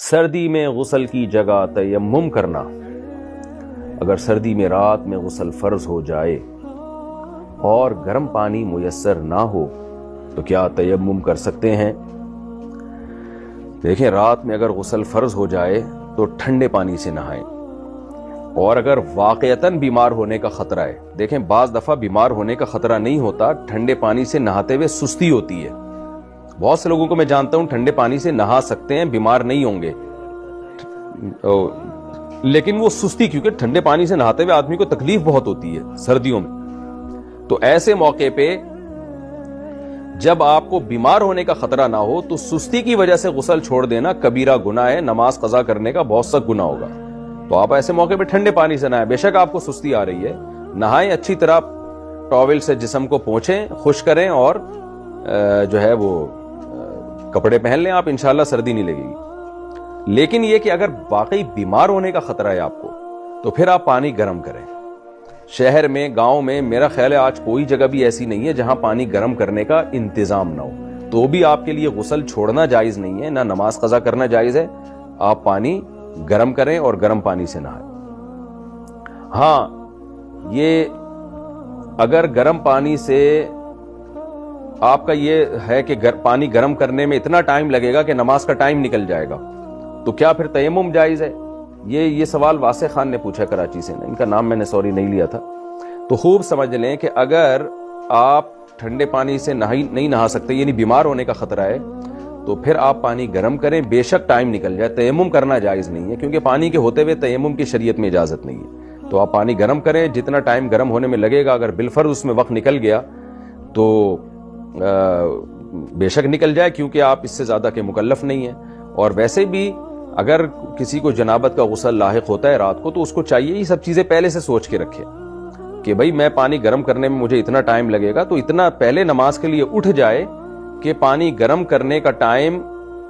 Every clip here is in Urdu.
سردی میں غسل کی جگہ تیمم کرنا۔ اگر سردی میں رات میں غسل فرض ہو جائے اور گرم پانی میسر نہ ہو تو کیا تیمم کر سکتے ہیں؟ دیکھیں، رات میں اگر غسل فرض ہو جائے تو ٹھنڈے پانی سے نہائیں، اور اگر واقعتاً بیمار ہونے کا خطرہ ہے، دیکھیں بعض دفعہ بیمار ہونے کا خطرہ نہیں ہوتا، ٹھنڈے پانی سے نہاتے ہوئے سستی ہوتی ہے۔ بہت سے لوگوں کو میں جانتا ہوں ٹھنڈے پانی سے نہا سکتے ہیں، بیمار نہیں ہوں گے، لیکن وہ سستی، کیونکہ ٹھنڈے پانی سے نہاتے ہوئے آدمی کو تکلیف بہت ہوتی ہے سردیوں میں۔ تو ایسے موقع پہ جب آپ کو بیمار ہونے کا خطرہ نہ ہو تو سستی کی وجہ سے غسل چھوڑ دینا کبیرہ گناہ ہے، نماز قضا کرنے کا بہت سخت گناہ ہوگا۔ تو آپ ایسے موقع پہ ٹھنڈے پانی سے نہائیں، بے شک آپ کو سستی آ رہی ہے، نہائیں، اچھی طرح ٹاول سے جسم کو پوچھیں، خشک کریں، اور جو ہے وہ کپڑے پہن لیں، آپ انشاءاللہ سردی نہیں لگے گی۔ لیکن یہ کہ اگر واقعی بیمار ہونے کا خطرہ ہے آپ کو تو پھر آپ پانی گرم کریں۔ شہر میں، گاؤں میں، میرا خیال ہے آج کوئی جگہ بھی ایسی نہیں ہے جہاں پانی گرم کرنے کا انتظام نہ ہو، تو بھی آپ کے لیے غسل چھوڑنا جائز نہیں ہے، نہ نماز قضا کرنا جائز ہے۔ آپ پانی گرم کریں اور گرم پانی سے نہائیں۔ ہاں، یہ اگر گرم پانی سے آپ کا یہ ہے کہ پانی گرم کرنے میں اتنا ٹائم لگے گا کہ نماز کا ٹائم نکل جائے گا، تو کیا پھر تیمم جائز ہے؟ یہ سوال واسع خان نے پوچھا کراچی سے، ان کا نام میں نے نہیں لیا تھا۔ تو خوب سمجھ لیں کہ اگر آپ ٹھنڈے پانی سے نہیں نہا سکتے، یعنی بیمار ہونے کا خطرہ ہے، تو پھر آپ پانی گرم کریں، بے شک ٹائم نکل جائے، تیمم کرنا جائز نہیں ہے، کیونکہ پانی کے ہوتے ہوئے تیمم کی شریعت میں اجازت نہیں ہے۔ تو آپ پانی گرم کریں، جتنا ٹائم گرم ہونے میں لگے گا، اگر بالفرض اس میں وقت نکل گیا تو بے شک نکل جائے، کیونکہ آپ اس سے زیادہ کے مکلف نہیں ہیں۔ اور ویسے بھی اگر کسی کو جنابت کا غسل لاحق ہوتا ہے رات کو، تو اس کو چاہیے یہ سب چیزیں پہلے سے سوچ کے رکھے کہ بھائی میں پانی گرم کرنے میں مجھے اتنا ٹائم لگے گا، تو اتنا پہلے نماز کے لیے اٹھ جائے کہ پانی گرم کرنے کا ٹائم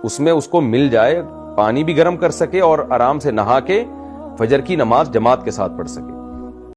اس میں اس کو مل جائے، پانی بھی گرم کر سکے اور آرام سے نہا کے فجر کی نماز جماعت کے ساتھ پڑھ سکے۔